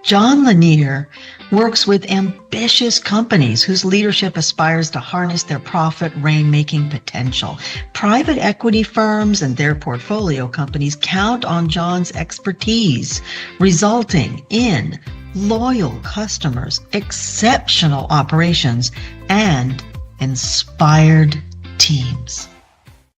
John Lanier works with ambitious companies whose leadership aspires to harness their profit rainmaking potential. Private equity firms and their portfolio companies count on John's expertise, resulting in loyal customers, exceptional operations, and inspired teams.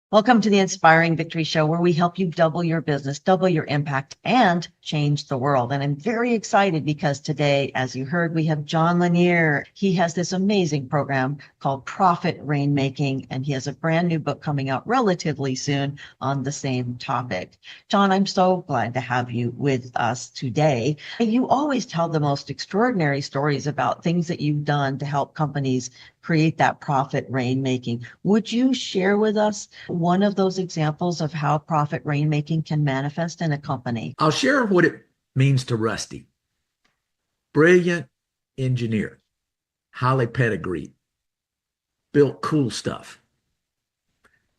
Welcome to the Inspiring Victory Show, where we help you double your business, double your impact, and change the world. And I'm very excited because today, as you heard, we have John Lanier. He has this amazing program called Profit Rainmaking, and he has a brand new book coming out relatively soon on the same topic. John, I'm so glad to have you with us today. You always tell the most extraordinary stories about things that you've done to help companies create that profit rainmaking. Would you share with us one of those examples of how profit rainmaking can manifest in a company? I'll share what it means to Rusty. Brilliant engineer, highly pedigreed, built cool stuff,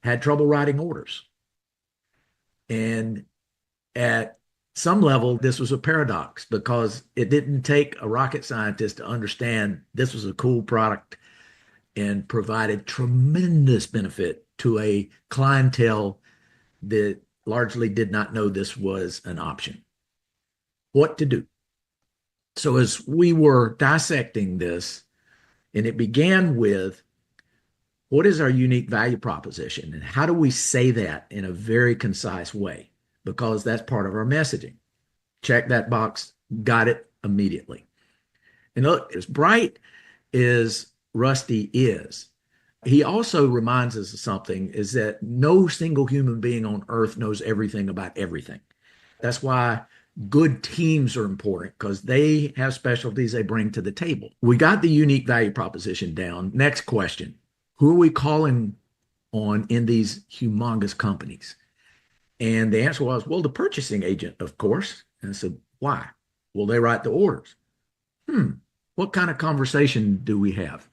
had trouble writing orders. And at some level, this was a paradox because it didn't take a rocket scientist to understand this was a cool product and provided tremendous benefit to a clientele that largely did not know this was an option. What to do? So as we were dissecting this, and it began with, what is our unique value proposition? And how do we say that in a very concise way? Because that's part of our messaging. Check that box, got it immediately. And look, as bright as Rusty is, he also reminds us of something, is that no single human being on earth knows everything about everything. That's why good teams are important, because they have specialties they bring to the table. We got the unique value proposition down. Next question, who are we calling on in these humongous companies? And the answer was, well, the purchasing agent, of course. And I said, why? Well, they write the orders. What kind of conversation do we have?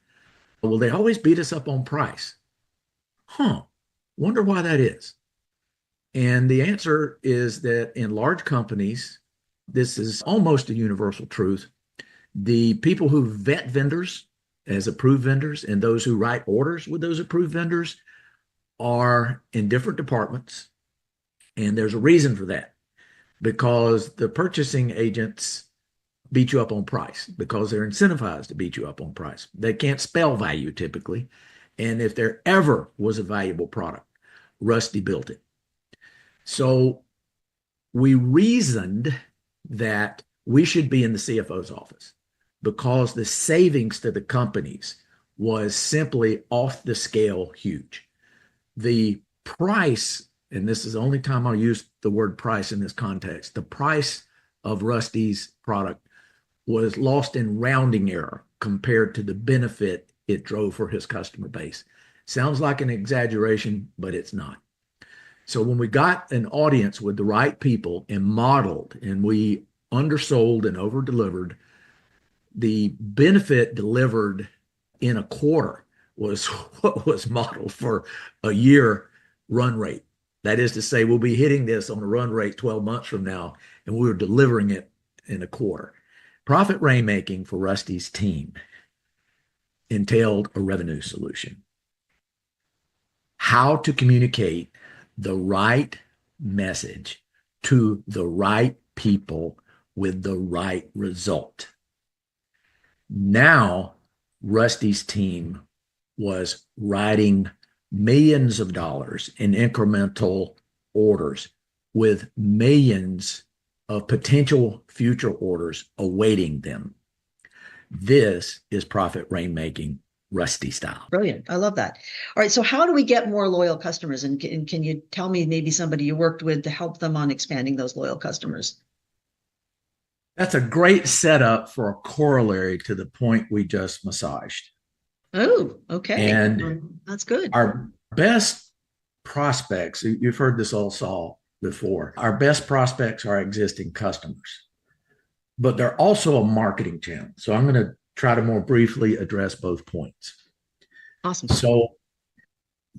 Well, they always beat us up on price. Wonder why that is. And the answer is that in large companies, this is almost a universal truth. The people who vet vendors as approved vendors and those who write orders with those approved vendors are in different departments. And there's a reason for that, because the purchasing agents beat you up on price because they're incentivized to beat you up on price. They can't spell value typically. And if there ever was a valuable product, Rusty built it. So we reasoned that we should be in the CFO's office because the savings to the companies was simply off the scale huge. The price, and this is the only time I'll use the word price in this context, the price of Rusty's product was lost in rounding error compared to the benefit it drove for his customer base. Sounds like an exaggeration, but it's not. So when we got an audience with the right people and modeled, and we undersold and over-delivered, the benefit delivered in a quarter was what was modeled for a year run rate. That is to say, we'll be hitting this on a run rate 12 months from now, and we were delivering it in a quarter. Profit Rainmaking for Rusty's team entailed a revenue solution. How to communicate the right message to the right people with the right result. Now, Rusty's team was writing millions of dollars in incremental orders with millions of potential future orders awaiting them. This is profit rainmaking, Rusty style. Brilliant. I love that. All right. So how do we get more loyal customers? And can you tell me maybe somebody you worked with to help them on expanding those loyal customers? That's a great setup for a corollary to the point we just massaged. Oh, okay. And that's good. Our best prospects, you've heard this all before, our best prospects are existing customers, but they're also a marketing channel. So I'm going to try to more briefly address both points. Awesome. So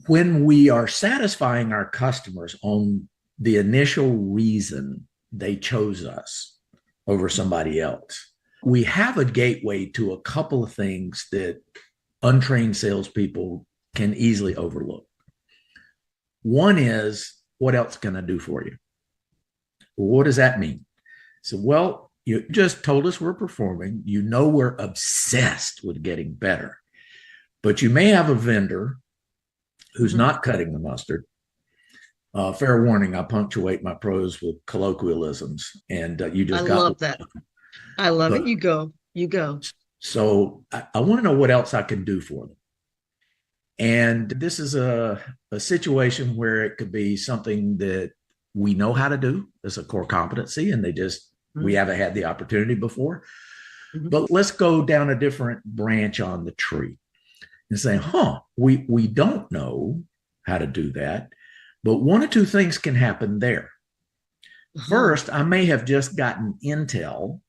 when we are satisfying our customers on the initial reason they chose us, over somebody else. We have a gateway to a couple of things that untrained salespeople can easily overlook. One is, what else can I do for you? Well, what does that mean? So, well, you just told us we're performing. You know we're obsessed with getting better. But you may have a vendor who's not cutting the mustard. Fair warning, I punctuate my prose with colloquialisms. And you just I love that. I love it. You go. So I want to know what else I can do for them. And this is a situation where it could be something that we know how to do as a core competency, and we haven't had the opportunity before. But let's go down a different branch on the tree and say, we don't know how to do that. But one or two things can happen there. First, I may have just gotten intel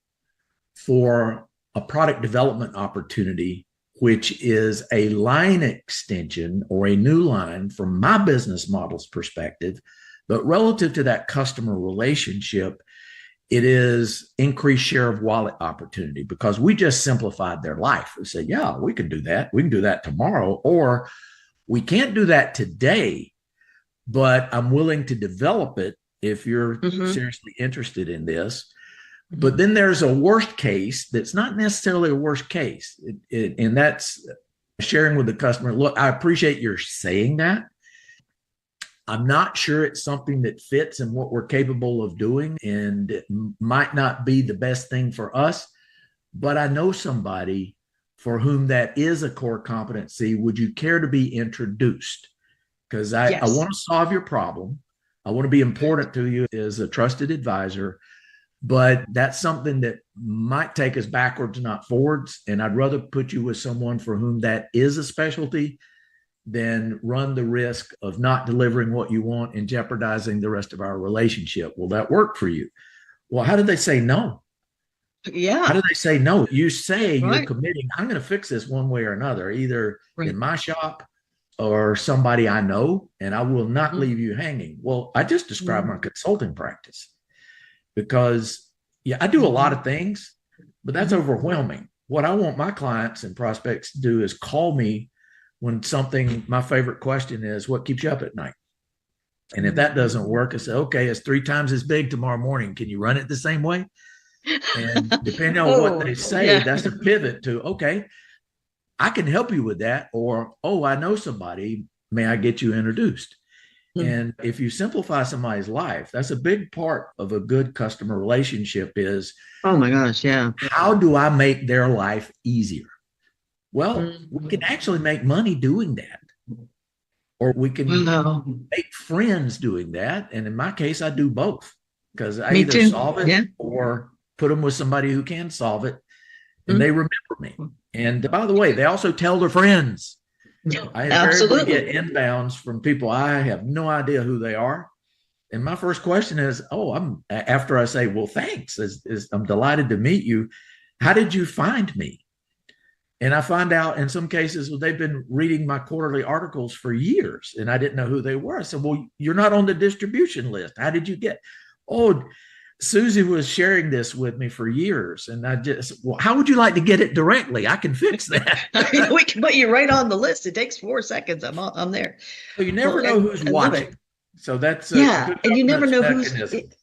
for a product development opportunity, which is a line extension or a new line from my business model's perspective. But relative to that customer relationship, it is increased share of wallet opportunity because we just simplified their life. We said, yeah, we can do that. We can do that tomorrow, or we can't do that today, but I'm willing to develop it if you're seriously interested in this. But then there's a worst case that's not necessarily a worst case. And that's sharing with the customer, look, I appreciate your saying that. I'm not sure it's something that fits in what we're capable of doing, and it might not be the best thing for us, but I know somebody for whom that is a core competency. Would you care to be introduced? Because I want to solve your problem. I want to be important to you as a trusted advisor, but that's something that might take us backwards, not forwards. And I'd rather put you with someone for whom that is a specialty than run the risk of not delivering what you want and jeopardizing the rest of our relationship. Will that work for you? Well, how do they say no? Yeah. How do they say no? You say you're committing, I'm going to fix this one way or another, either in my shop or somebody I know, and I will not leave you hanging. Well, I just described my consulting practice because, I do a lot of things, but that's overwhelming. What I want my clients and prospects to do is call me when my favorite question is, what keeps you up at night? And if that doesn't work, I say, okay, it's 3 times as big tomorrow morning. Can you run it the same way? And depending on what they say, that's a pivot to, okay, I can help you with that. Or, I know somebody, may I get you introduced? And if you simplify somebody's life, that's a big part of a good customer relationship is, oh my gosh, yeah. How do I make their life easier? Well, we can actually make money doing that. Or we can make friends doing that. And in my case, I do both because I either solve it or put them with somebody who can solve it. And they remember me. And by the way, they also tell their friends. I invariably get inbounds from people I have no idea who they are. And my first question is, after I say, well, thanks, I'm delighted to meet you. How did you find me? And I find out in some cases, they've been reading my quarterly articles for years and I didn't know who they were. I said, well, you're not on the distribution list. How did you get? Susie was sharing this with me for years. And how would you like to get it directly? I can fix that. We can put you right on the list. It takes 4 seconds. I'm there. So you never know who's watching. So that's and you never know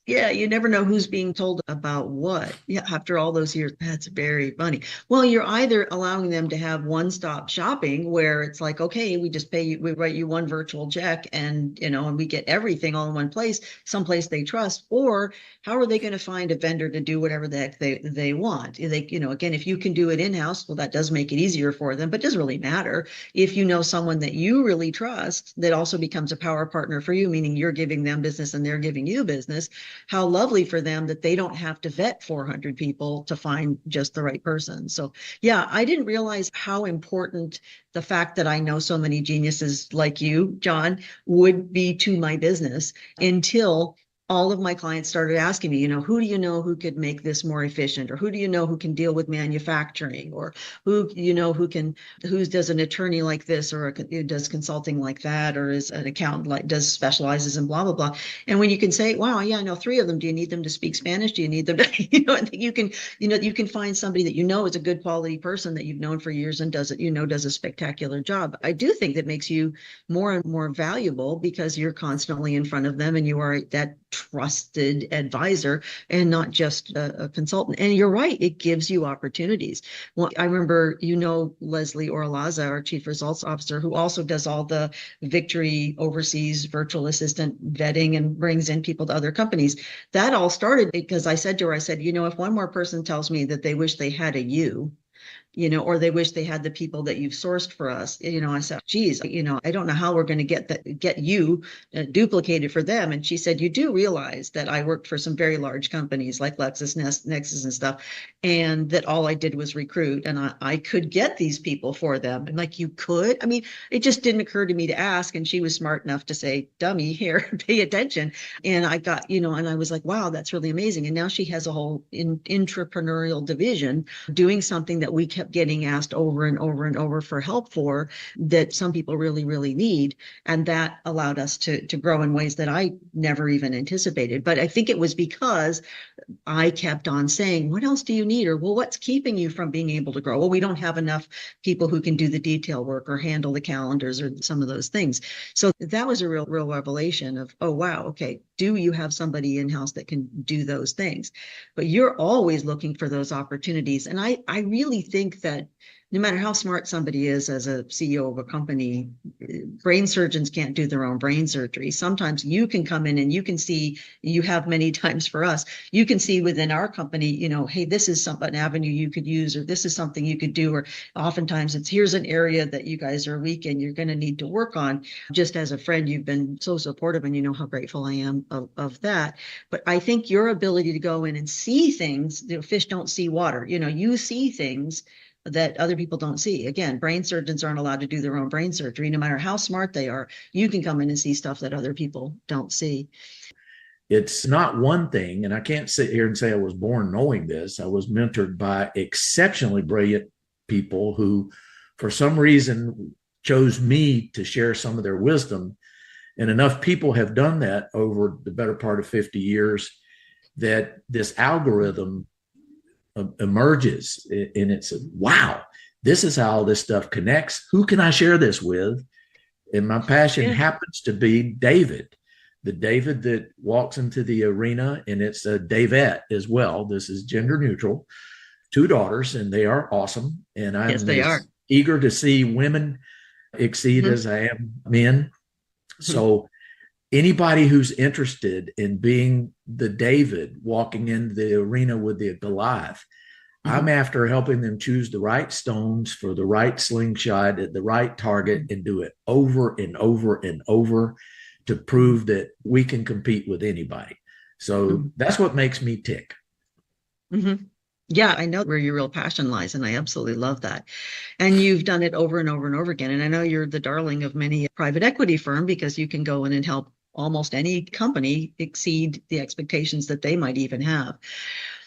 you never know who's being told about what. After all those years, that's very funny. Well, you're either allowing them to have one-stop shopping where it's like, okay, we just pay you, we write you one virtual check, and and we get everything all in one place, someplace they trust. Or how are they going to find a vendor to do whatever the heck they want? Again, if you can do it in-house, well, that does make it easier for them, but it doesn't really matter if you know someone that you really trust that also becomes a power partner for you, meaning you're giving them business and they're giving you business. How lovely for them that they don't have to vet 400 people to find just the right person. So I didn't realize how important the fact that I know so many geniuses like you, John, would be to my business until all of my clients started asking me, who do you know who could make this more efficient? Or who do you know who can deal with manufacturing? Or who does an attorney like this, or does consulting like that, or is an accountant like does specializes in blah, blah, blah. And when you can say, wow, yeah, I know three of them. Do you need them to speak Spanish? Do you need them to, you can find somebody that is a good quality person that you've known for years and does a spectacular job. I do think that makes you more and more valuable because you're constantly in front of them and you are that trusted advisor and not just a consultant. And you're right, it gives you opportunities. Well, I remember, Leslie Orlaza, our chief results officer, who also does all the Victory overseas virtual assistant vetting and brings in people to other companies. That all started because I said to her, if one more person tells me that they wish they had a you, or they wish they had the people that you've sourced for us. I said, geez, I don't know how we're going to get you duplicated for them. And she said, you do realize that I worked for some very large companies like Nexus and stuff, and that all I did was recruit, and I could get these people for them. And like, you could? I mean, it just didn't occur to me to ask. And she was smart enough to say, dummy, here, pay attention. And I got, and I was like, wow, that's really amazing. And now she has a whole entrepreneurial division doing something that we kept getting asked over and over and over for help for, that some people really, really need. And that allowed us to grow in ways that I never even anticipated. But I think it was because I kept on saying, what else do you need? Or, well, what's keeping you from being able to grow? Well, we don't have enough people who can do the detail work or handle the calendars or some of those things. So that was a real revelation of, oh, wow, okay, do you have somebody in-house that can do those things? But you're always looking for those opportunities. And I really think that no matter how smart somebody is as a CEO of a company, brain surgeons can't do their own brain surgery. Sometimes you can come in and you can see, you have many times for us, you can see within our company, hey, this is an avenue you could use, or this is something you could do, or oftentimes it's, here's an area that you guys are weak and you're going to need to work on. Just as a friend, you've been so supportive, and you know how grateful I am of that. But I think your ability to go in and see things, fish don't see water, you see things that other people don't see. Again, brain surgeons aren't allowed to do their own brain surgery. No matter how smart they are, you can come in and see stuff that other people don't see. It's not one thing, and I can't sit here and say I was born knowing this. I was mentored by exceptionally brilliant people who, for some reason, chose me to share some of their wisdom. And enough people have done that over the better part of 50 years that this algorithm emerges, and it's wow, this is how this stuff connects. Who can I share this with? And my passion happens to be David, the David that walks into the arena, and it's a Davette as well. This is gender neutral. 2 daughters, and they are awesome. And I'm eager to see women exceed as I am men. So anybody who's interested in being the David walking into the arena with the Goliath, I'm after helping them choose the right stones for the right slingshot at the right target and do it over and over and over to prove that we can compete with anybody. So that's what makes me tick. Yeah, I know where your real passion lies, and I absolutely love that. And you've done it over and over and over again. And I know you're the darling of many private equity firm because you can go in and help almost any company exceed the expectations that they might even have.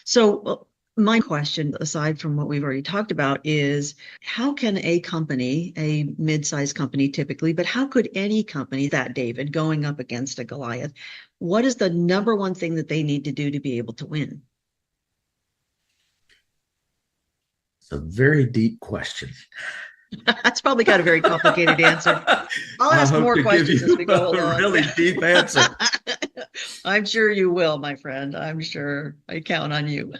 So my question, aside from what we've already talked about, is how can a company, a mid-sized company typically, but how could any company, that David, going up against a Goliath, what is the number one thing that they need to do to be able to win? It's a very deep question. That's probably got a very complicated answer. I'll ask more questions as we go along. A really deep answer. I'm sure you will, my friend. I'm sure. I count on you.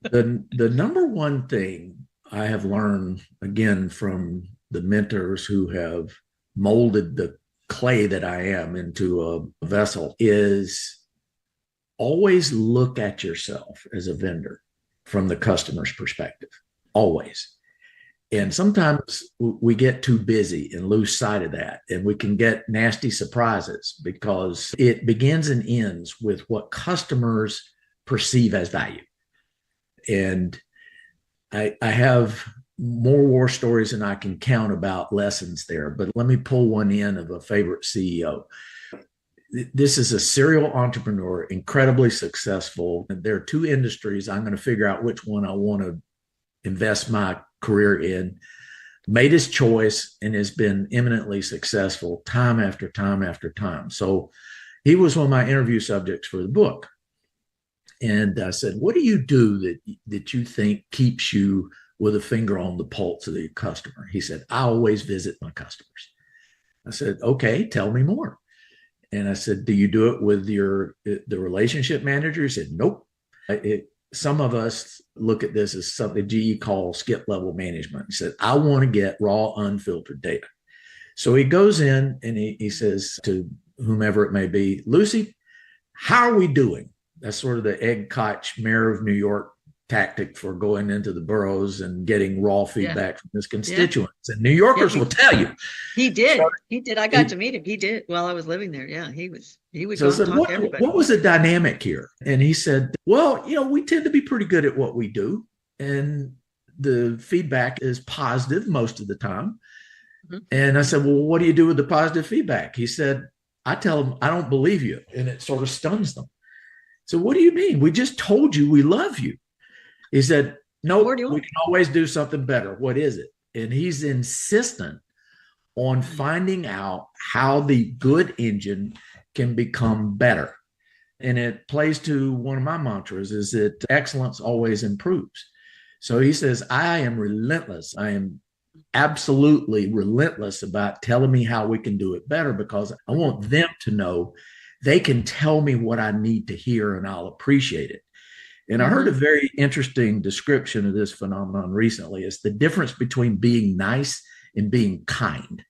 The number one thing I have learned, again, from the mentors who have molded the clay that I am into a vessel, is always look at yourself as a vendor from the customer's perspective. Always. And sometimes we get too busy and lose sight of that. And we can get nasty surprises because it begins and ends with what customers perceive as value. And I have more war stories than I can count about lessons there. But let me pull one in of a favorite CEO. this is a serial entrepreneur, incredibly successful. There are two industries. I'm going to figure out which one I want to invest my career in. Made his choice and has been eminently successful time after time after time. So he was one of my interview subjects for the book. And I said, what do you do that you think keeps you with a finger on the pulse of the customer? He said, I always visit my customers. I said, okay, tell me more. And I said, do you do it with the relationship manager? He said, nope. Some of us look at this as something GE calls skip level management. He said, I want to get raw, unfiltered data. So he goes in and he says to whomever it may be, Lucy, how are we doing? That's sort of the Egg Koch, mayor of New York tactic for going into the boroughs and getting raw feedback from his constituents. And New Yorkers will tell you. He did. He did. I got to meet him. He did while I was living there. Yeah, he would go and talk to everybody. What was the dynamic here? And he said, well, we tend to be pretty good at what we do. And the feedback is positive most of the time. Mm-hmm. And I said, well, what do you do with the positive feedback? He said, I tell them, I don't believe you. And it sort of stuns them. So what do you mean? We just told you we love you. He said, no, we can always do something better. What is it? And he's insistent on finding out how the good engine can become better. And it plays to one of my mantras is that excellence always improves. So he says, I am relentless. I am absolutely relentless about telling me how we can do it better because I want them to know they can tell me what I need to hear and I'll appreciate it. And I heard a very interesting description of this phenomenon recently. It's the difference between being nice and being kind.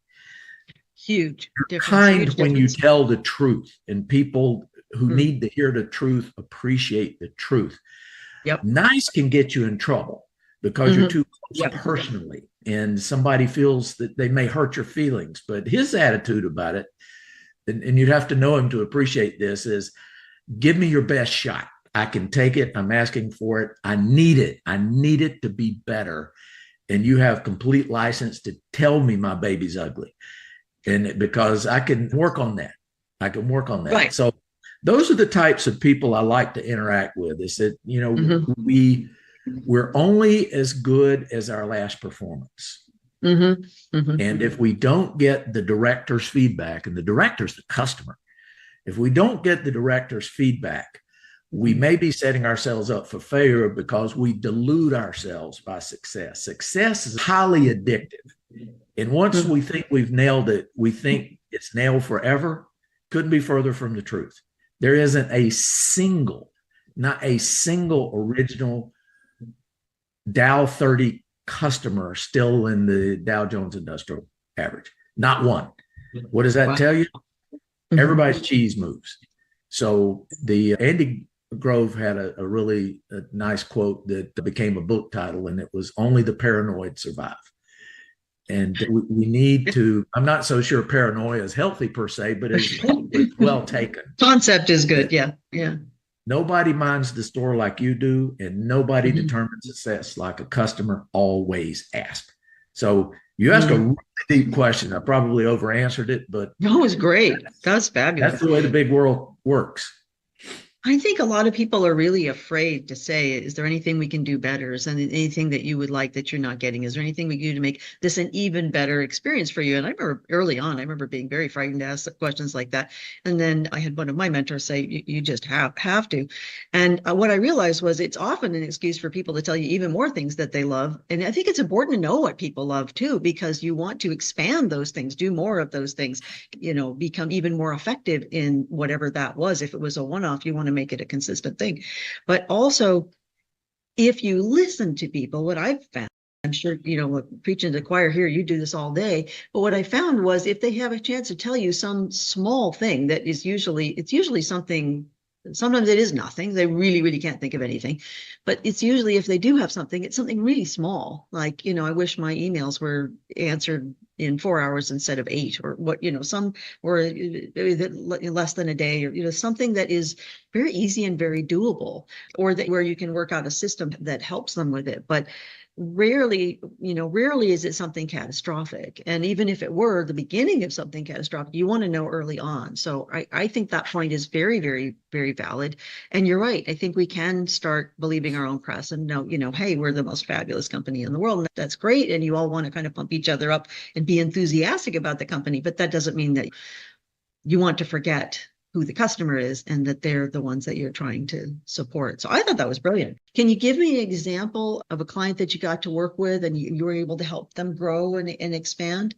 Huge difference. Kind when you tell the truth, and people who need to hear the truth appreciate the truth. Yep. Nice can get you in trouble because you're too close personally, and somebody feels that they may hurt your feelings. But his attitude about it, and you'd have to know him to appreciate this, is give me your best shot. I can take it. I'm asking for it. I need it. I need it to be better. And you have complete license to tell me my baby's ugly. And because I can work on that. I can work on that. Right. So those are the types of people I like to interact with. Is that, we're only as good as our last performance. And if we don't get the director's feedback, and the director's the customer, if we don't get the director's feedback, we may be setting ourselves up for failure because we delude ourselves by success. Success is highly addictive. And once we think we've nailed it, we think it's nailed forever. Couldn't be further from the truth. There isn't not a single original Dow 30 customer still in the Dow Jones Industrial Average. Not one. What does that tell you? Everybody's cheese moves. So the Andy Grove had a really nice quote that became a book title, and it was "Only the Paranoid Survive." And we need to, I'm not so sure paranoia is healthy per se, but it's well taken. Concept is good. Yeah. Nobody minds the store like you do, and nobody determines success like a customer always asks. So you asked a really deep question. I probably over answered it, but no, it was great. That was fabulous. That's the way the big world works. I think a lot of people are really afraid to say, is there anything we can do better? Is there anything that you would like that you're not getting? Is there anything we can do to make this an even better experience for you? And I remember early on, being very frightened to ask questions like that. And then I had one of my mentors say, you just have to. And what I realized was it's often an excuse for people to tell you even more things that they love. And I think it's important to know what people love too, because you want to expand those things, do more of those things, become even more effective in whatever that was. If it was a one-off, you want to make it a consistent thing. But also, if you listen to people, what I've found, I'm sure, preaching to the choir here, you do this all day, but what I found was if they have a chance to tell you some small thing that is usually something. Sometimes it is nothing. They really, really can't think of anything. But it's usually, if they do have something, it's something really small. Like, I wish my emails were answered in 4 hours instead of 8, or what, some were less than a day, or, something that is very easy and very doable, or that where you can work out a system that helps them with it. But rarely, rarely is it something catastrophic. And even if it were the beginning of something catastrophic, you want to know early on. So I think that point is very, very, very valid. And you're right. I think we can start believing our own press and know, hey, we're the most fabulous company in the world. And that's great. And you all want to kind of pump each other up and be enthusiastic about the company. But that doesn't mean that you want to forget who the customer is and that they're the ones that you're trying to support. So I thought that was brilliant. Can you give me an example of a client that you got to work with and you were able to help them grow and expand?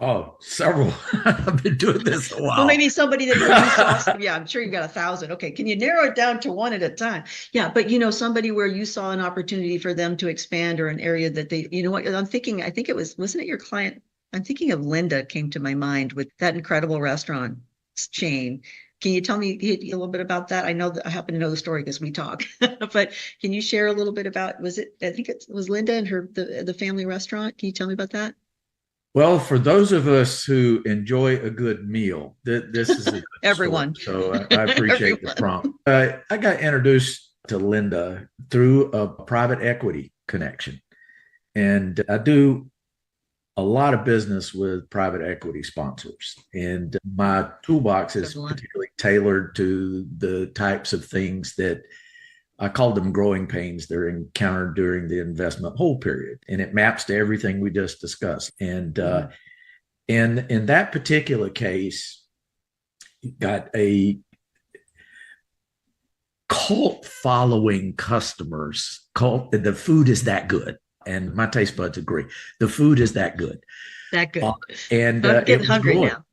Oh, several. I've been doing this a while. Well, maybe somebody that you saw. Yeah, I'm sure you've got 1,000. Okay, can you narrow it down to one at a time? Yeah, but somebody where you saw an opportunity for them to expand or an area that they, what I'm thinking, I think wasn't it your client? I'm thinking of Linda came to my mind with that incredible restaurant chain. Can you tell me a little bit about that? I know that I happen to know the story because we talk, but can you share a little bit about, I think it was Linda and the family restaurant. Can you tell me about that? Well, for those of us who enjoy a good meal, this is a good everyone. Story, so I appreciate the prompt. I got introduced to Linda through a private equity connection, and I do a lot of business with private equity sponsors, and my toolbox is particularly tailored to the types of things that I called them growing pains they're encountered during the investment hold period. And it maps to everything we just discussed. And in that particular case, you got a cult following customers. The food is that good. And my taste buds agree. The food is that good. That good. And I'm getting hungry now.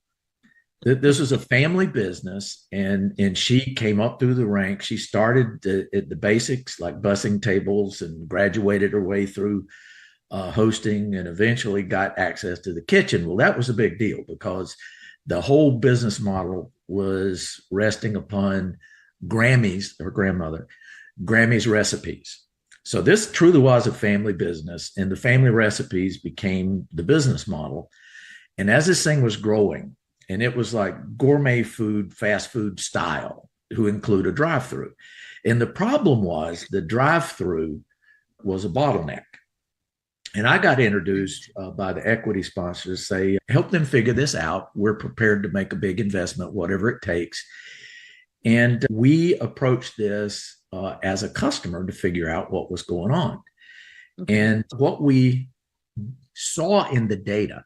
This was a family business, and she came up through the ranks. She started at the basics, like bussing tables, and graduated her way through hosting, and eventually got access to the kitchen. Well, that was a big deal because the whole business model was resting upon Grammy's, her grandmother, Grammy's recipes. So this truly was a family business, and the family recipes became the business model. And as this thing was growing, and it was like gourmet food, fast food style, who include a drive-through. And the problem was the drive-through was a bottleneck. And I got introduced by the equity sponsors, say, help them figure this out. We're prepared to make a big investment, whatever it takes. And we approached this as a customer to figure out what was going on. Okay. And what we saw in the data,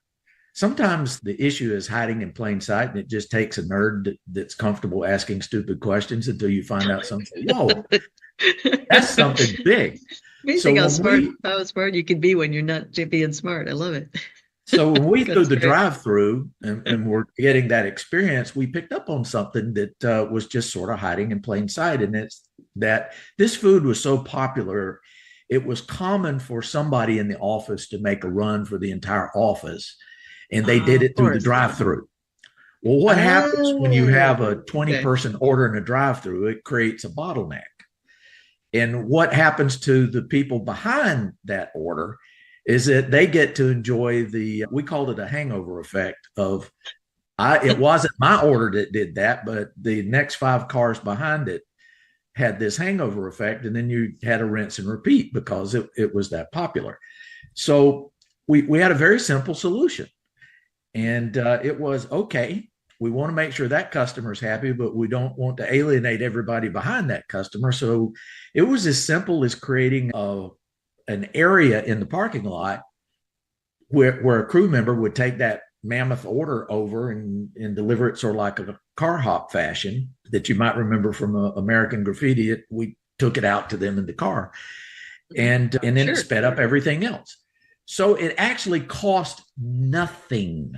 sometimes the issue is hiding in plain sight, and it just takes a nerd that's comfortable asking stupid questions until you find out something. Whoa, that's something big. Amazing how smart you can be when you're not being smart. I love it. So when we threw the drive-through and we're getting that experience, we picked up on something that was just sort of hiding in plain sight. And it's that this food was so popular, it was common for somebody in the office to make a run for the entire office. And they did it through the drive-through. Well, what happens when you have a 20-person order in a drive-through? It creates a bottleneck. And what happens to the people behind that order is that they get to enjoy we called it a hangover effect of, it wasn't my order that did that, but the next 5 cars behind it had this hangover effect. And then you had a rinse and repeat because it was that popular. So we had a very simple solution. And it was, okay, we want to make sure that customer's happy, but we don't want to alienate everybody behind that customer. So it was as simple as creating an area in the parking lot where a crew member would take that mammoth order over and deliver it sort of like a car hop fashion that you might remember from American Graffiti. We took it out to them in the car, and then it sped up everything else. So it actually cost nothing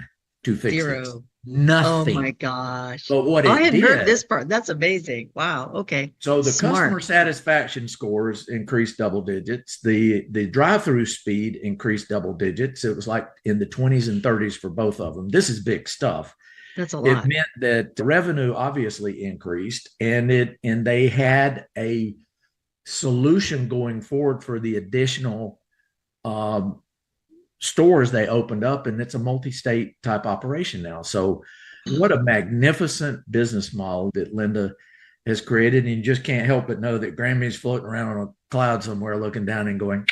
to fix this. Nothing. Oh my gosh. But what I hadn't heard this part. That's amazing. Wow. Okay. So the customer satisfaction scores increased double digits. The drive-through speed increased double digits. It was like in the 20s and 30s for both of them. This is big stuff. That's a lot. It meant that the revenue obviously increased, and they had a solution going forward for the additional stores they opened up, and it's a multi-state type operation now. So what a magnificent business model that Linda has created. And you just can't help but know that Grammy's floating around on a cloud somewhere looking down and going,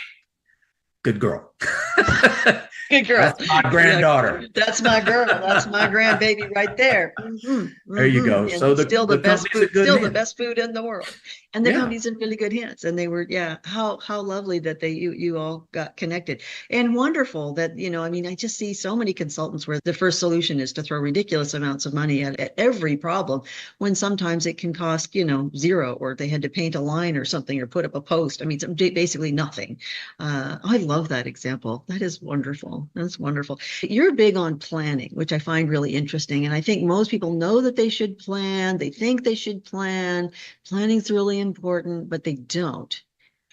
Good girl. Good girl. That's my granddaughter. That's my girl. That's my grandbaby right there. Mm-hmm, There you mm-hmm. go. And So still the best company's in food, good still the hands. best food in the world. And the Yeah. company's in really good hands. And they were, yeah, how lovely that you all got connected. And wonderful that, I mean, I just see so many consultants where the first solution is to throw ridiculous amounts of money at every problem, when sometimes it can cost, zero, or they had to paint a line or something or put up a post. I mean, basically nothing. I love that example. That is wonderful. That's wonderful. You're big on planning, which I find really interesting. And I think most people know that they should plan. They think they should plan. Planning's really important, but they don't.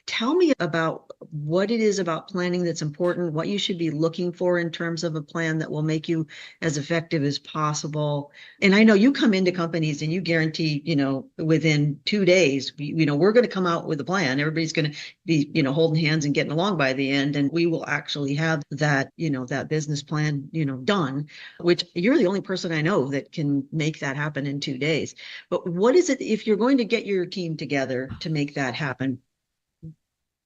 Tell me about what it is about planning that's important, what you should be looking for in terms of a plan that will make you as effective as possible. And I know you come into companies and you guarantee, within 2 days, we're going to come out with a plan. Everybody's going to be, holding hands and getting along by the end. And we will actually have that, that business plan, done, which you're the only person I know that can make that happen in 2 days. But what is it, if you're going to get your team together to make that happen?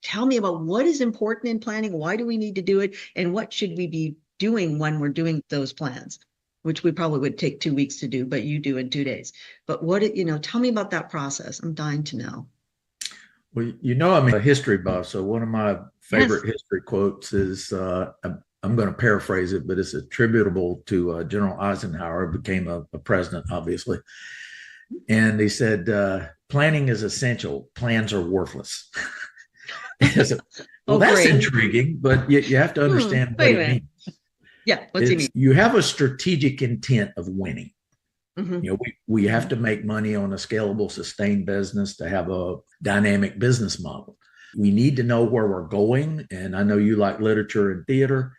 Tell me about what is important in planning. Why do we need to do it? And what should we be doing when we're doing those plans, which we probably would take 2 weeks to do, but you do in 2 days. But tell me about that process. I'm dying to know. Well, I'm a history buff. So one of my favorite history quotes is, I'm going to paraphrase it, but it's attributable to General Eisenhower, who became a president, obviously. And he said, planning is essential. Plans are worthless. Well, that's great. Intriguing, but you have to understand what it means. Yeah, what's it mean? You have a strategic intent of winning. Mm-hmm. We have to make money on a scalable, sustained business to have a dynamic business model. We need to know where we're going. And I know you like literature and theater.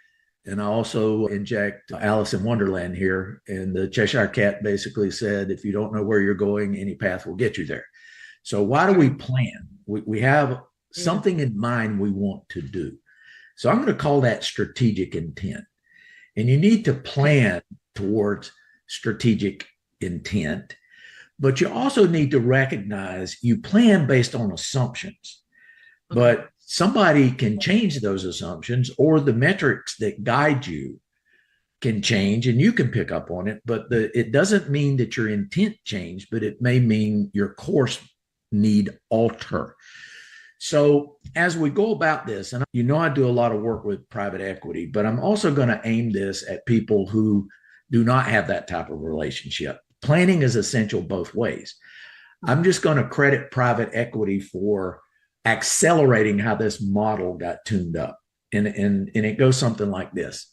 And I also inject Alice in Wonderland here. And the Cheshire Cat basically said, if you don't know where you're going, any path will get you there. So why do we plan? We have something in mind we want to do. So I'm going to call that strategic intent. And you need to plan towards strategic intent, but you also need to recognize you plan based on assumptions. But somebody can change those assumptions, or the metrics that guide you can change and you can pick up on it. But it doesn't mean that your intent changed, but it may mean your course need alter. So as we go about this, and I do a lot of work with private equity, but I'm also going to aim this at people who do not have that type of relationship. Planning is essential both ways. I'm just going to credit private equity for accelerating how this model got tuned up. And it goes something like this.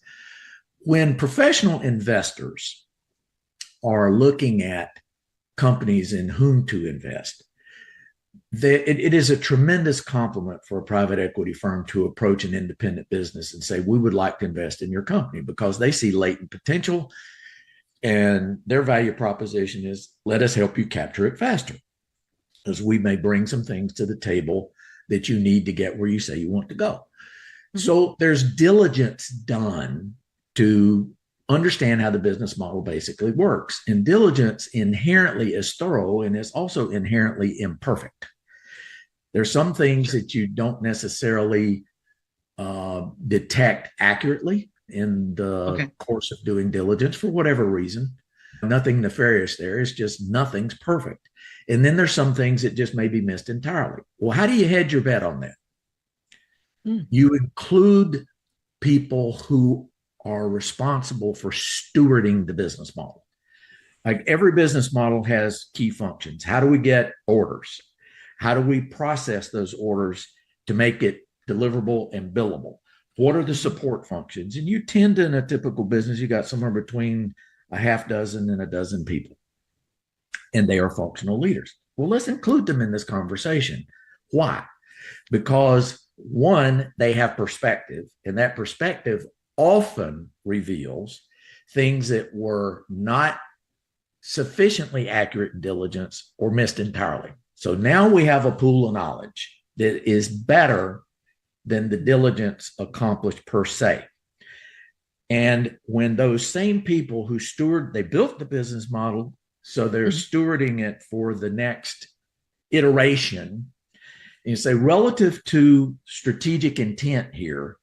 When professional investors are looking at companies in whom to invest, it is a tremendous compliment for a private equity firm to approach an independent business and say, we would like to invest in your company, because they see latent potential and their value proposition is, let us help you capture it faster, because we may bring some things to the table that you need to get where you say you want to go. Mm-hmm. So there's diligence done to understand how the business model basically works. And diligence inherently is thorough and is also inherently imperfect. There's some things that you don't necessarily detect accurately in the course of doing diligence for whatever reason. Nothing nefarious there. It's just nothing's perfect. And then there's some things that just may be missed entirely. Well, how do you hedge your bet on that? You include people who are responsible for stewarding the business model. Like every business model has key functions. How do we get orders? How do we process those orders to make it deliverable and billable? What are the support functions? And you tend to, in a typical business, you got somewhere between a half dozen and a dozen people, and they are functional leaders. Well, let's include them in this conversation. Why? Because one, they have perspective, and that perspective often reveals things that were not sufficiently accurate in diligence or missed entirely. So now we have a pool of knowledge that is better than the diligence accomplished per se. And when those same people who they built the business model, so they're stewarding it for the next iteration. And you say, relative to strategic intent here,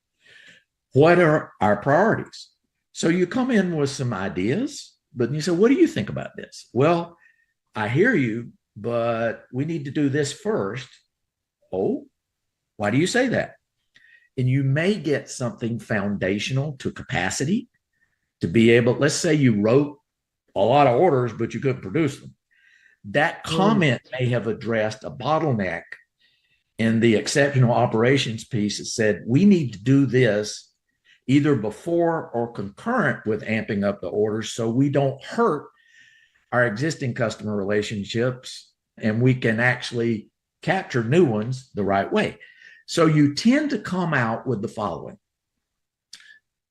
What are our priorities? So you come in with some ideas, but you say, what do you think about this? Well, I hear you, but we need to do this first. Oh, why do you say that? And you may get something foundational to capacity to be able, let's say you wrote a lot of orders, but you couldn't produce them. That comment may have addressed a bottleneck in the exceptional operations piece that said, we need to do this either before or concurrent with amping up the orders so we don't hurt our existing customer relationships and we can actually capture new ones the right way. So you tend to come out with the following.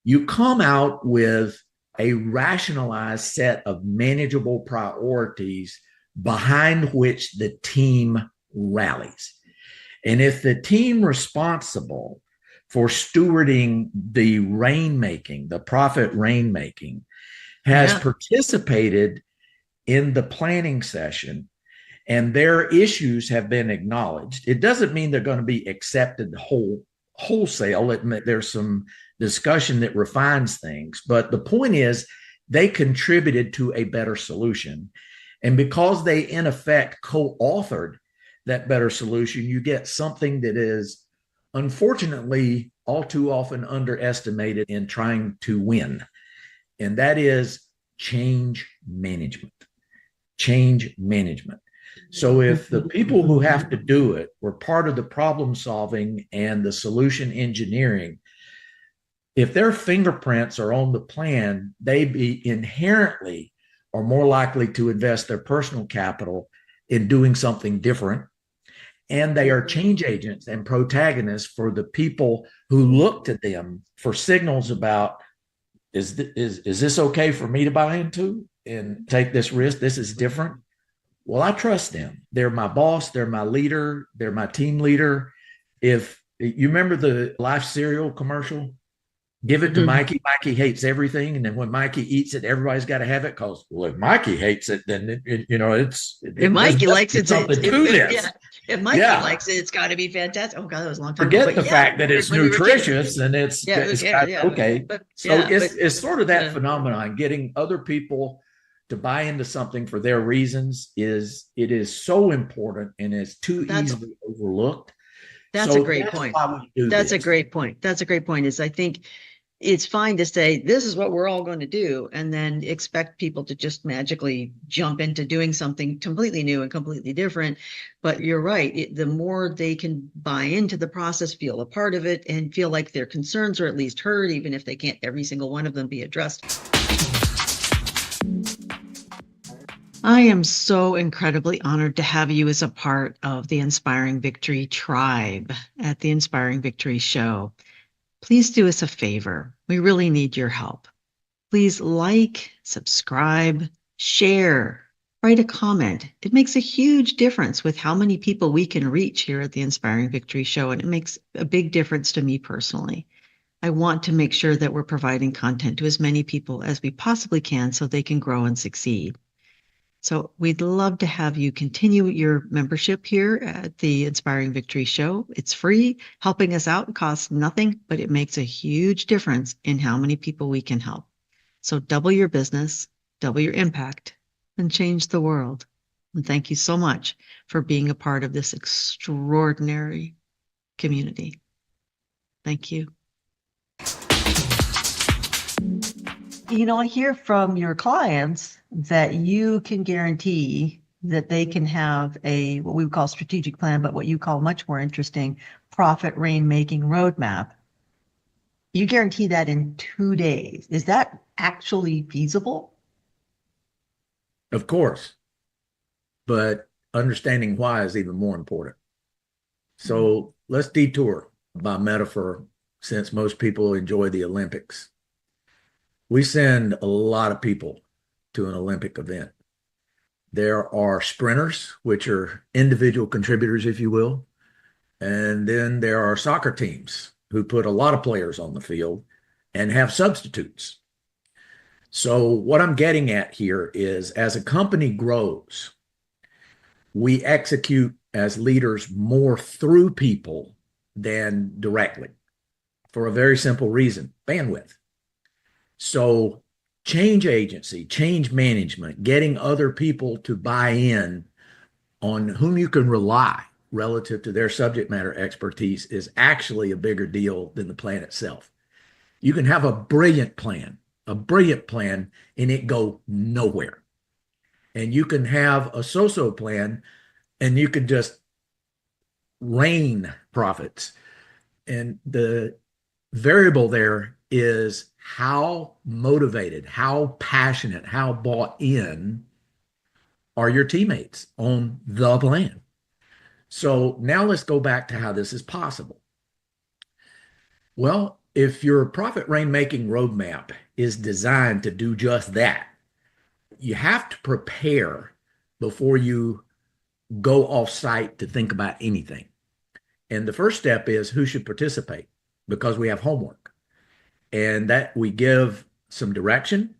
You come out with a rationalized set of manageable priorities behind which the team rallies. And if the team responsible for stewarding the rainmaking, the profit rainmaking, has participated in the planning session and their issues have been acknowledged, it doesn't mean they're going to be accepted wholesale. There's some discussion that refines things, but the point is they contributed to a better solution. And because they, in effect, co-authored that better solution, you get something that is unfortunately all too often underestimated in trying to win. And that is change management. Change management. So if the people who have to do it were part of the problem solving and the solution engineering, if their fingerprints are on the plan, they be inherently are more likely to invest their personal capital in doing something different. And they are change agents and protagonists for the people who look to them for signals about, is this okay for me to buy into and take this risk? This is different. Well, I trust them. They're my boss. They're my leader. They're my team leader. If you remember the Life cereal commercial, give it to Mikey. Mikey hates everything. And then when Mikey eats it, everybody's got to have it because, well, if Mikey hates it, then, if Mikey likes it, something to this. If Mikey likes it, it's got to be fantastic. Oh, God, that was a long time Forget ago. the fact that it's nutritious and it's okay. But, it's sort of that phenomenon, getting other people to buy into something for their reasons it is so important and is too easily overlooked. That's a great point. That's a great point. That's a great point. Is I think it's fine to say, this is what we're all going to do, and then expect people to just magically jump into doing something completely new and completely different. But you're right. The more they can buy into the process, feel a part of it, and feel like their concerns are at least heard, even if they can't every single one of them be addressed. I am so incredibly honored to have you as a part of the Inspiring Victory tribe at the Inspiring Victory Show. Please do us a favor. We really need your help. Please like, subscribe, share, write a comment. It makes a huge difference with how many people we can reach here at the Inspiring Victory Show, and it makes a big difference to me personally. I want to make sure that we're providing content to as many people as we possibly can so they can grow and succeed. So we'd love to have you continue your membership here at the Inspiring Victory Show. It's free. Helping us out costs nothing, but it makes a huge difference in how many people we can help. So double your business, double your impact, and change the world. And thank you so much for being a part of this extraordinary community. Thank you. I hear from your clients that you can guarantee that they can have what we would call strategic plan, but what you call much more interesting, profit rainmaking roadmap. You guarantee that in 2 days. Is that actually feasible? Of course. But understanding why is even more important. So let's detour by metaphor, since most people enjoy the Olympics. We send a lot of people to an Olympic event. There are sprinters, which are individual contributors, if you will. And then there are soccer teams who put a lot of players on the field and have substitutes. So what I'm getting at here is, as a company grows, we execute as leaders more through people than directly. for a very simple reason: bandwidth. So change agency, change management, getting other people to buy in on whom you can rely relative to their subject matter expertise is actually a bigger deal than the plan itself. You can have a brilliant plan, and it go nowhere. And you can have a so-so plan and you can just rain profits. And the variable there is how motivated, how passionate, how bought in are your teammates on the plan. So now let's go back to how this is possible. Well, if your profit rainmaking roadmap is designed to do just that, you have to prepare before you go off site to think about anything. And the first step is who should participate, because we have homework, and that we give some direction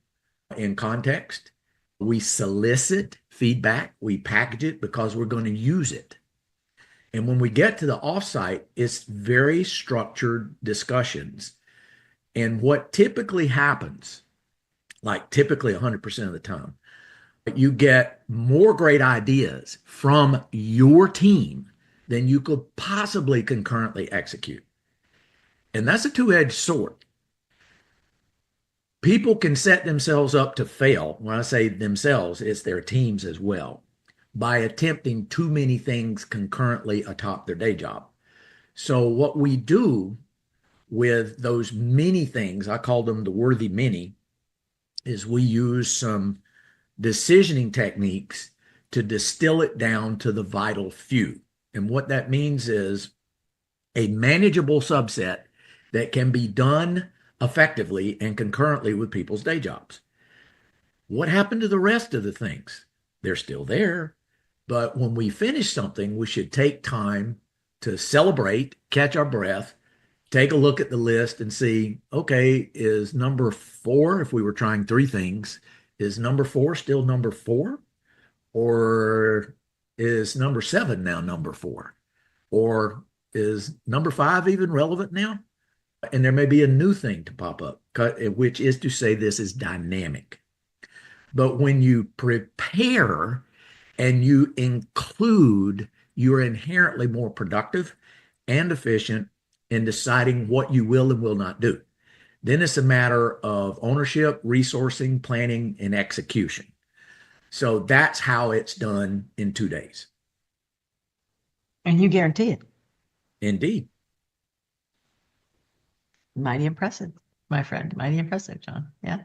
in context. We solicit feedback, we package it because we're going to use it. And when we get to the offsite, it's very structured discussions. And what typically happens, like typically 100% of the time, you get more great ideas from your team than you could possibly concurrently execute. And that's a two-edged sword. People can set themselves up to fail. When I say themselves, it's their teams as well, by attempting too many things concurrently atop their day job. So what we do with those many things, I call them the worthy many, is we use some decisioning techniques to distill it down to the vital few. And what that means is a manageable subset that can be done effectively and concurrently with people's day jobs. What happened to the rest of the things? They're still there. But when we finish something, we should take time to celebrate, catch our breath, take a look at the list and see, okay, is number 4, if we were trying 3 things, is number 4 still number 4? Or is number 7 now number 4? Or is number 5 even relevant now? And there may be a new thing to pop up, which is to say this is dynamic. But when you prepare and you include, you're inherently more productive and efficient in deciding what you will and will not do. Then it's a matter of ownership, resourcing, planning, and execution. So that's how it's done in 2 days. And you guarantee it. Indeed. Mighty impressive, my friend. Mighty impressive, John. Yeah.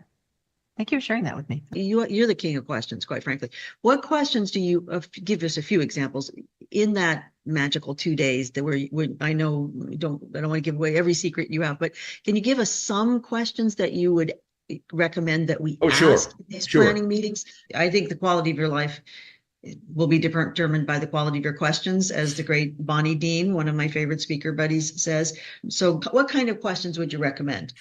Thank you for sharing that with me. You're the king of questions, quite frankly. What questions do you give us a few examples in that magical 2 days that I know I don't want to give away every secret you have, but can you give us some questions that you would recommend that we ask in these planning meetings? I think the quality of your life will be determined by the quality of your questions, as the great Bonnie Dean, one of my favorite speaker buddies, says. So what kind of questions would you recommend?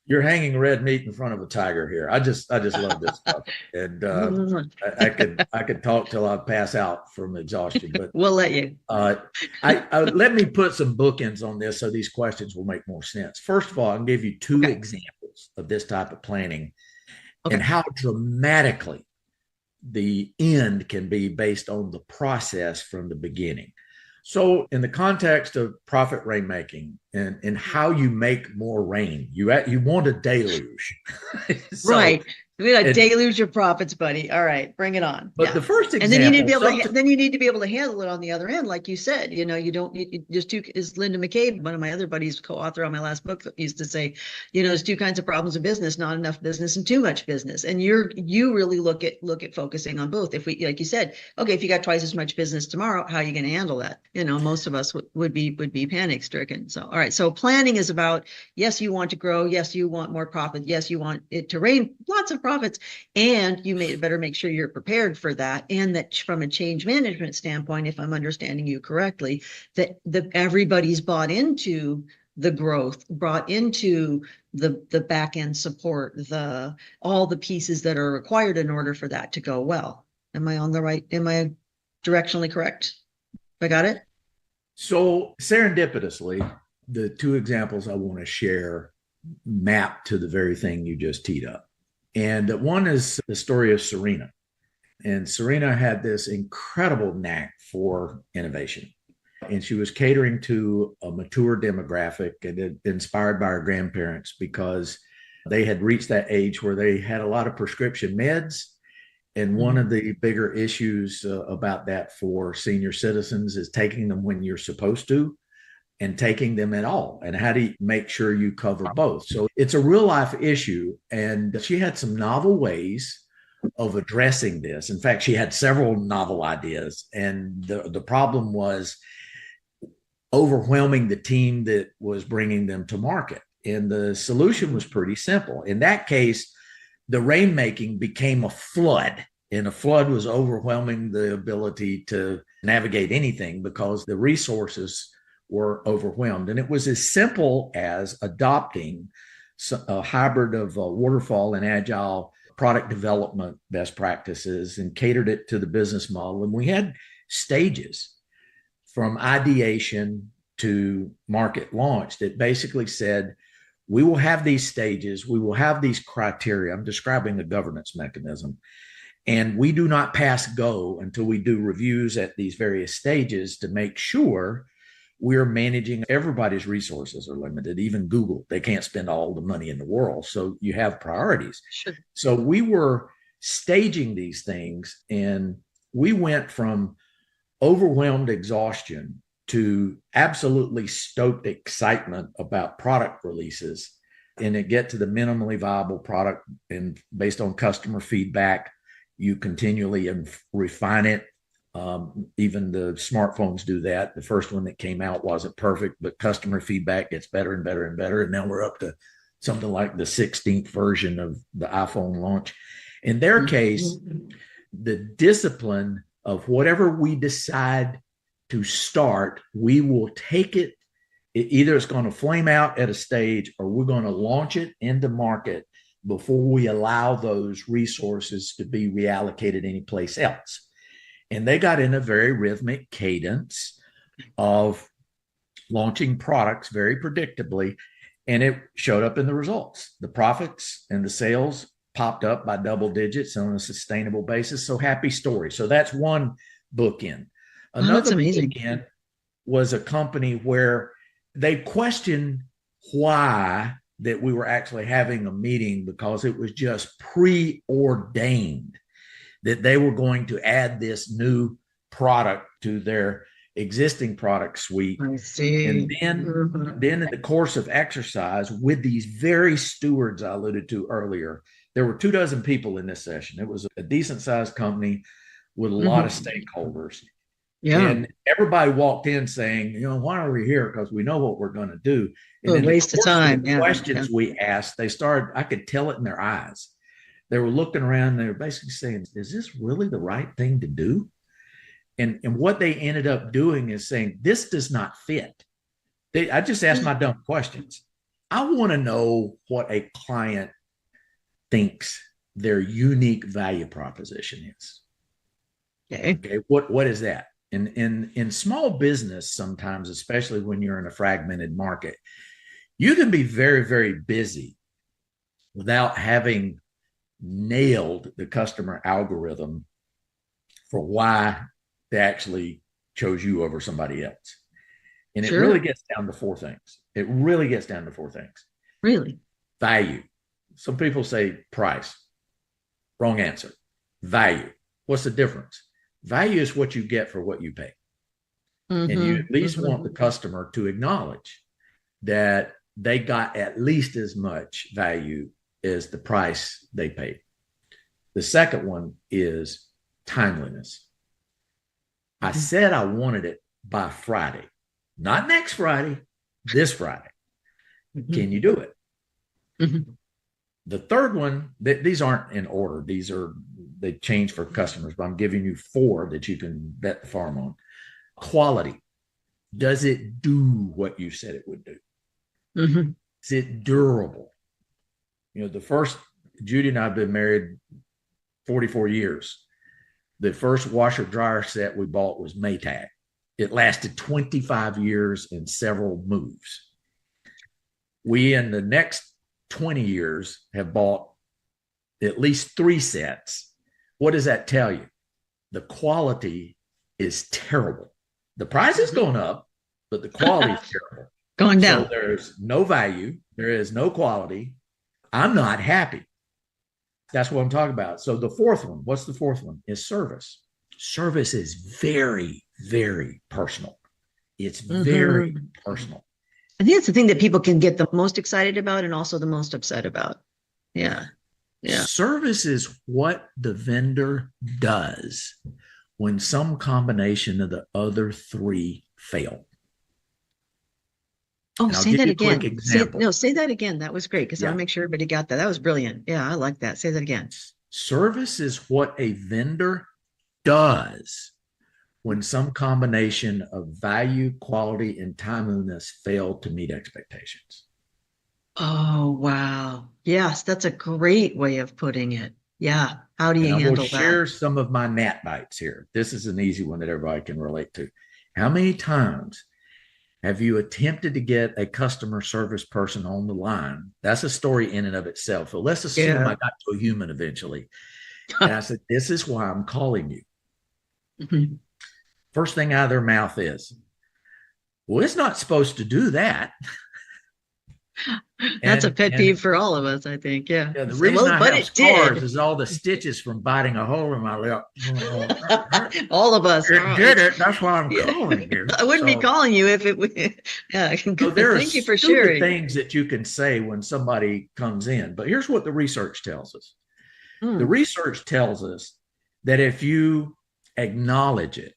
You're hanging red meat in front of a tiger here. I just love this stuff, and I could talk till I pass out from exhaustion. But we'll let you. Let me put some bookends on this so these questions will make more sense. First of all, I'll give you 2 examples of this type of planning and how dramatically the end can be based on the process from the beginning. So in the context of profit rainmaking and how you make more rain, you want a deluge. So, right. We gotta deluge your profits, buddy. All right, bring it on. But the first example, and then you need to be able to handle it on the other end, like you said. You know, you don't just is Linda McCabe, one of my other buddies, co-author on my last book, used to say, you know, there's 2 kinds of problems in business: not enough business and too much business. And you really look at focusing on both. If we, like you said, okay, if you got twice as much business tomorrow, how are you going to handle that? You know, most of us would be panic stricken. So, all right. So planning is about, yes, you want to grow. Yes, you want more profit. Yes, you want it to rain lots of profits, and you better make sure you're prepared for that. And that from a change management standpoint, if I'm understanding you correctly, that everybody's bought into the growth, brought into the back end support, all the pieces that are required in order for that to go well. Am I directionally correct? I got it? So serendipitously, the two examples I want to share map to the very thing you just teed up. And one is the story of Serena. And Serena had this incredible knack for innovation. And she was catering to a mature demographic and inspired by her grandparents because they had reached that age where they had a lot of prescription meds. And one of the bigger issues about that for senior citizens is taking them when you're supposed to and taking them at all. And how do you make sure you cover both? So it's a real life issue. And she had some novel ways of addressing this. In fact, she had several novel ideas. And the problem was overwhelming the team that was bringing them to market. And the solution was pretty simple. In that case, the rainmaking became a flood, and a flood was overwhelming the ability to navigate anything because the resources were overwhelmed. And it was as simple as adopting a hybrid of waterfall and agile product development best practices and catered it to the business model. And we had stages from ideation to market launch that basically said, we will have these stages, we will have these criteria. I'm describing a governance mechanism. And we do not pass go until we do reviews at these various stages to make sure we're managing. Everybody's resources are limited, even Google. They can't spend all the money in the world. So you have priorities. Sure. So we were staging these things, and we went from overwhelmed exhaustion to absolutely stoked excitement about product releases, and it get to the minimally viable product. And based on customer feedback, you continually refine it. Even the smartphones do that. The first one that came out wasn't perfect, but customer feedback gets better and better and better. And now we're up to something like the 16th version of the iPhone launch. In their case, the discipline of whatever we decide to start, we will take it. Either it's going to flame out at a stage or we're going to launch it into market before we allow those resources to be reallocated anyplace else. And they got in a very rhythmic cadence of launching products very predictably, and it showed up in the results. The profits and the sales popped up by double digits on a sustainable basis. So happy story. So that's one bookend. Another bookend was a company where they questioned why that we were actually having a meeting, because it was just preordained that they were going to add this new product to their existing product suite. I see. And then in the course of exercise with these very stewards I alluded to earlier, there were 24 people in this session. It was a decent sized company with a lot of stakeholders. Yeah. And everybody walked in saying, why are we here? Because we know what we're going to do. And a waste of time. The questions we asked, I could tell it in their eyes. They were looking around. They were basically saying, is this really the right thing to do? And what they ended up doing is saying, this does not fit. I just asked my dumb questions. I want to know what a client thinks their unique value proposition is. Okay. What is that? In small business, sometimes, especially when you're in a fragmented market, you can be very, very busy without having nailed the customer algorithm for why they actually chose you over somebody else. And it really gets down to four things. Really? Value. Some people say price. Wrong answer. Value. What's the difference? Value is what you get for what you pay. And you at least want the customer to acknowledge that they got at least as much value as the price they paid. The second one is timeliness. I said I wanted it by Friday, not next Friday, this Friday. Can you do it? The third one, these aren't in order. They change for customers, but I'm giving you four that you can bet the farm on. Quality. Does it do what you said it would do? Is it durable? Judy and I have been married 44 years. The first washer dryer set we bought was Maytag. It lasted 25 years and several moves. We, in the next 20 years, have bought at least 3 sets. What does that tell you? The quality is terrible. The price is going up, but the quality is terrible. Going down. So there's no value. There is no quality. I'm not happy. That's what I'm talking about. So the fourth one, what's the fourth one? Is service. Service is very, very personal. It's very personal. I think it's the thing that people can get the most excited about and also the most upset about. Yeah. Yeah. Service is what the vendor does when some combination of the other 3 fail. Oh, say that again. Say that again. That was great because I want to make sure everybody got that. That was brilliant. Yeah, I like that. Say that again. Service is what a vendor does when some combination of value, quality, and timeliness fail to meet expectations. Oh, wow. Yes, that's a great way of putting it. Yeah. How do you handle that? I will share some of my gnat bites here. This is an easy one that everybody can relate to. How many times have you attempted to get a customer service person on the line? That's a story in and of itself. So let's assume I got to a human eventually. And I said, this is why I'm calling you. First thing out of their mouth is, well, it's not supposed to do that. That's a pet peeve for all of us, I think. Yeah. The reason I have scars is all the stitches from biting a hole in my lip. All of us. It did it. That's why I'm calling you. I wouldn't be calling you if it would. Yeah. So there are Thank you for sharing. things that you can say when somebody comes in. But here's what the research tells us. The research tells us that if you acknowledge it,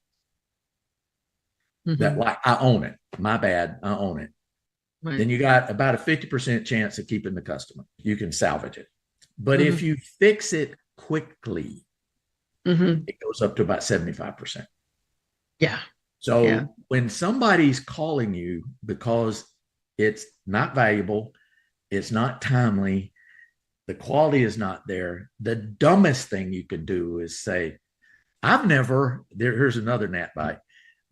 that like, I own it. My bad. I own it. Right. Then you got about a 50% chance of keeping the customer. You can salvage it. But if you fix it quickly, it goes up to about 75%. Yeah. So when somebody's calling you because it's not valuable, it's not timely, the quality is not there, the dumbest thing you could do is say, here's another gnat bite.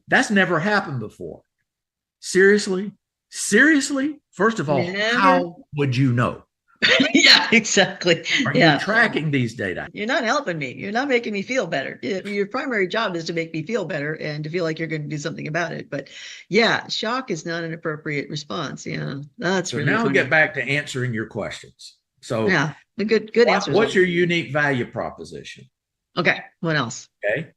That's never happened before. Seriously? First of all, how would you know? Yeah, exactly. Are you tracking these data? You're not helping me. You're not making me feel better. Your primary job is to make me feel better and to feel like you're going to do something about it. But yeah, shock is not an appropriate response. Yeah, that's really now we'll get back to answering your questions. So yeah, the good answers. What's your unique value proposition? Okay. What else? Okay.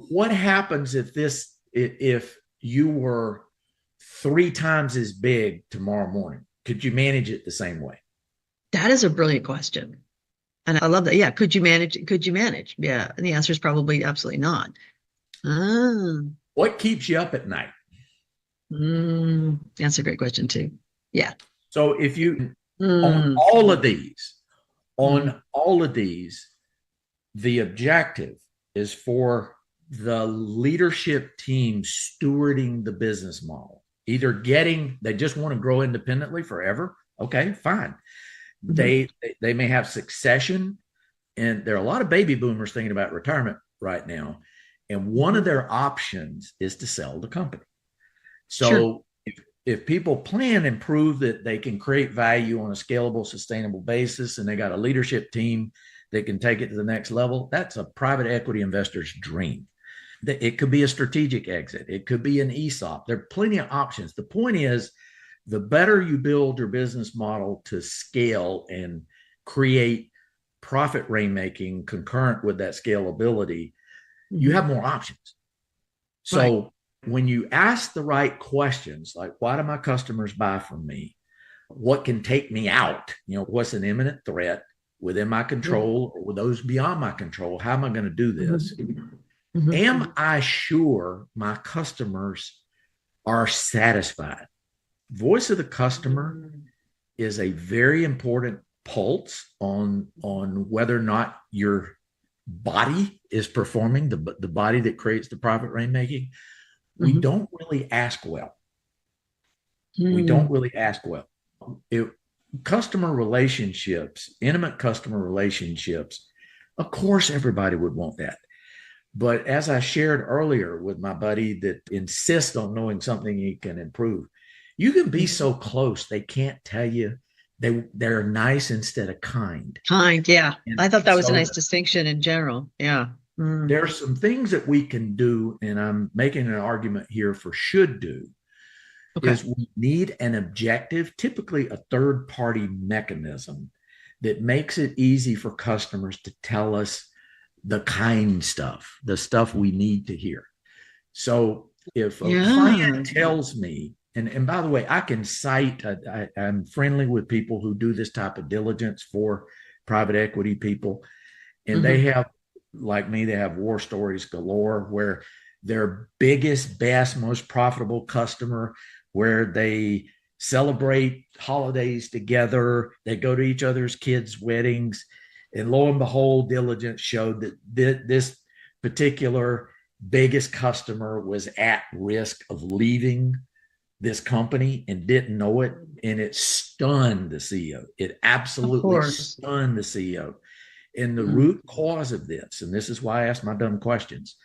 What happens if you were 3 times as big tomorrow morning? Could you manage it the same way? That is a brilliant question. And I love that. Yeah. Could you manage? Yeah. And the answer is probably absolutely not. What keeps you up at night? That's a great question too. Yeah. So if you, on all of these, the objective is for the leadership team stewarding the business model. Either they just want to grow independently forever. Okay, fine. They may have succession, and there are a lot of baby boomers thinking about retirement right now. And one of their options is to sell the company. So if people plan and prove that they can create value on a scalable, sustainable basis, and they got a leadership team that can take it to the next level, that's a private equity investor's dream. It could be a strategic exit. It could be an ESOP. There are plenty of options. The point is, the better you build your business model to scale and create profit rainmaking concurrent with that scalability, you have more options. So when you ask the right questions, like, why do my customers buy from me? What can take me out? What's an imminent threat within my control or with those beyond my control? How am I going to do this? Am I sure my customers are satisfied? Voice of the customer is a very important pulse on whether or not your body is performing, the body that creates the profit rainmaking. We don't really ask well. Customer relationships, intimate customer relationships, of course, everybody would want that. But as I shared earlier with my buddy that insists on knowing something he can improve, You can be so close, they can't tell you they're nice instead of kind. Kind, yeah. And I thought that was a so nice distinction in general. Yeah. there are some things that we can do, and I'm making an argument here for should do, Okay. is we need an objective, typically a third party mechanism that makes it easy for customers to tell us the kind stuff, the stuff we need to hear. So if a client tells me, and by the way, I can cite, I'm friendly with people who do this type of diligence for private equity people, and they have, like me, they have war stories galore where their biggest, best, most profitable customer, where they celebrate holidays together, they go to each other's kids' weddings, and lo and behold, diligence showed that this particular biggest customer was at risk of leaving this company and didn't know it. And it stunned the CEO. It absolutely stunned the CEO. And the root cause of this, and this is why I ask my dumb questions,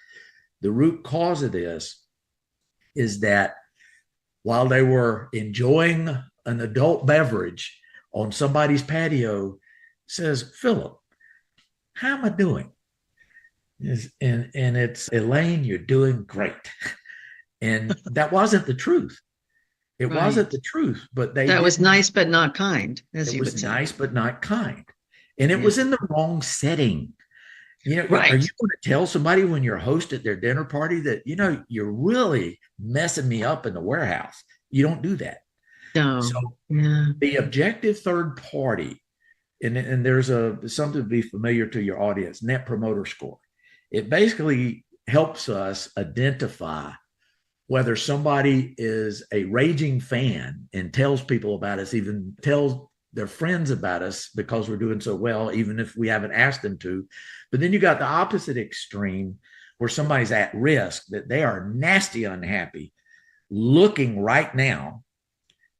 the root cause of this is that while they were enjoying an adult beverage on somebody's patio, says, Philip, how am I doing? And it's, Elaine, you're doing great. And that wasn't the truth. It wasn't the truth, but that was nice, but not kind, as you would say. It was nice, but not kind. And it was in the wrong setting. You know, are you going to tell somebody when you're a host at their dinner party that, you know, you're really messing me up in the warehouse? You don't do that. No. So the objective third party, and there's something to be familiar to your audience, Net Promoter Score. It basically helps us identify whether somebody is a raging fan and tells people about us, even tells their friends about us because we're doing so well, even if we haven't asked them to. But then you got the opposite extreme where somebody's at risk, that they are nasty unhappy, looking right now,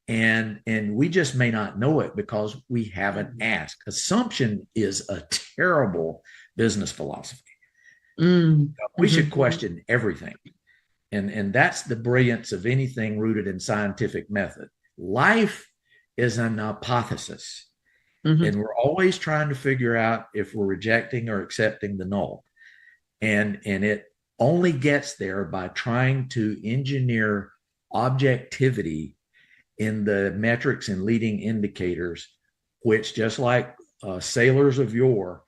and we just may not know it because we haven't asked. Assumption is a terrible business philosophy. We should question everything. And that's the brilliance of anything rooted in scientific method. Life is an hypothesis. And we're always trying to figure out if we're rejecting or accepting the null. And it only gets there by trying to engineer objectivity in the metrics and leading indicators, which, just like sailors of yore,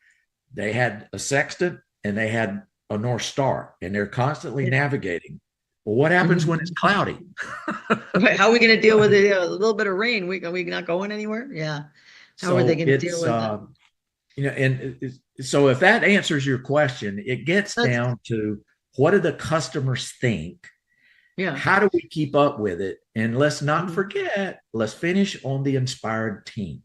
they had a sextant and they had a North Star, and they're constantly navigating. Well, what happens when it's cloudy? How are we going to deal with it? A little bit of rain. Are we not going anywhere? Yeah. How are they going to deal with that? You know, and so if that answers your question, it gets down to, what do the customers think? Yeah. How do we keep up with it? And let's not forget, let's finish on the inspired team.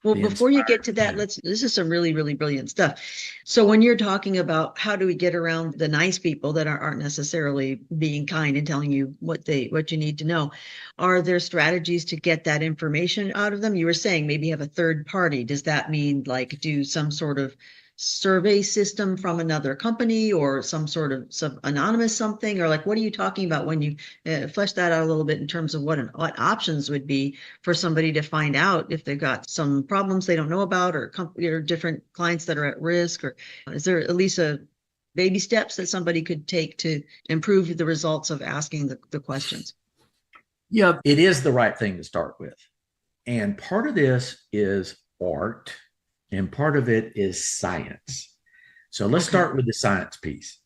Well, before you get to that, this is some really, really brilliant stuff. So when you're talking about how do we get around the nice people that aren't necessarily being kind and telling you what you need to know, are there strategies to get that information out of them? You were saying maybe have a third party. Does that mean like do some sort of survey system from another company or some sort of anonymous something, or like what are you talking about when you flesh that out a little bit in terms of what options would be for somebody to find out if they've got some problems they don't know about, or different clients that are at risk, or is there at least a baby steps that somebody could take to improve the results of asking the questions? Yeah, it is the right thing to start with. And part of this is art, and part of it is science. So let's start with the science piece.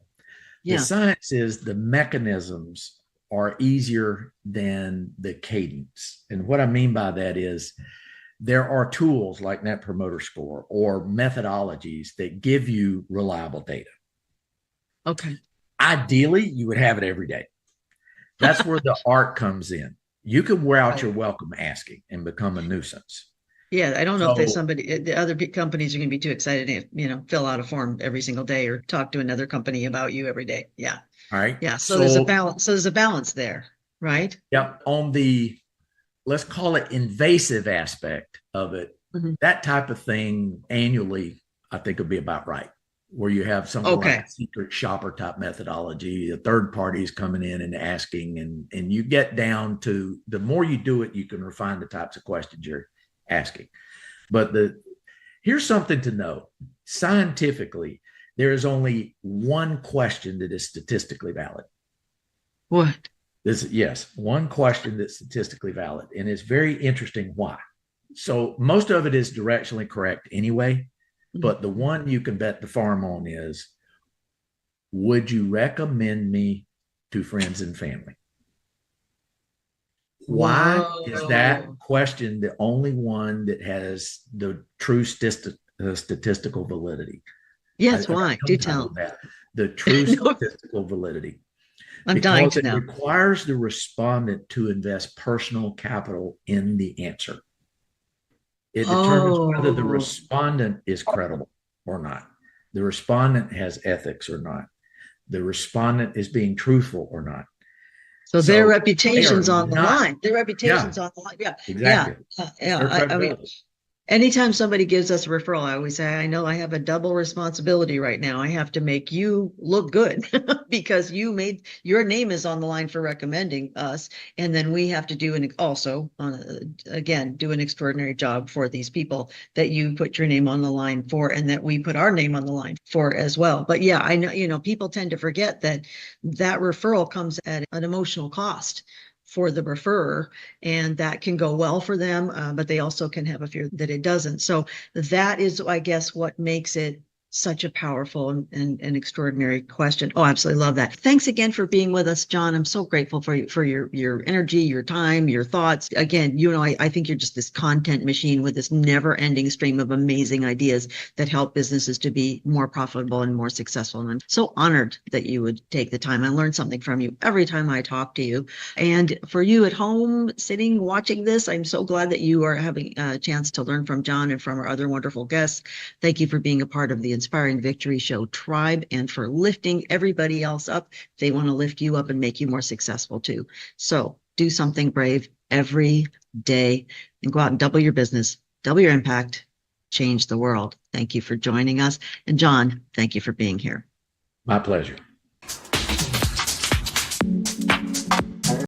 The science is the mechanisms are easier than the cadence. And what I mean by that is there are tools like Net Promoter Score or methodologies that give you reliable data. Okay. Ideally, you would have it every day. That's where the art comes in. You can wear out your welcome asking and become a nuisance. Yeah, I don't know if there's the other companies are going to be too excited to, fill out a form every single day or talk to another company about you every day. Yeah. All right. Yeah. So there's a balance. So there's a balance there, right? Yep. On the, let's call it invasive aspect of it, that type of thing annually, I think would be about right. where you have something like Okay. a secret shopper type methodology. A third party is coming in and asking, and you get down to, the more you do it, you can refine the types of questions you're asking. But here's something to know. Scientifically, there is only one question that is statistically valid. What? Yes, one question that's statistically valid. And it's very interesting why. So most of it is directionally correct anyway. But the one you can bet the farm on is, would you recommend me to friends and family? Why is that question the only one that has the true statistical validity? Yes, why? Do tell. That. The true statistical validity. I'm dying to know. Because it requires the respondent to invest personal capital in the answer. It determines whether the respondent is credible or not. The respondent has ethics or not. The respondent is being truthful or not. So their reputation's on the line. Their reputation's on the line. Yeah. Exactly. Yeah. I mean, anytime somebody gives us a referral, I always say, I know I have a double responsibility right now. I have to make you look good because your name is on the line for recommending us. And then we have to do do an extraordinary job for these people that you put your name on the line for, and that we put our name on the line for as well. But yeah, I know, people tend to forget that referral comes at an emotional cost for the referrer, and that can go well for them, but they also can have a fear that it doesn't. So that is, I guess, what makes it such a powerful and extraordinary question. Oh, absolutely love that. Thanks again for being with us, John. I'm so grateful for your energy, your time, your thoughts. Again, I think you're just this content machine with this never-ending stream of amazing ideas that help businesses to be more profitable and more successful. And I'm so honored that you would take the time. I learn something from you every time I talk to you. And for you at home, sitting, watching this, I'm so glad that you are having a chance to learn from John and from our other wonderful guests. Thank you for being a part of the Inspiring Victory Show tribe, and for lifting everybody else up. They want to lift you up and make you more successful too. So do something brave every day and go out and double your business, double your impact, change the world. Thank you for joining us. And John, thank you for being here. My pleasure.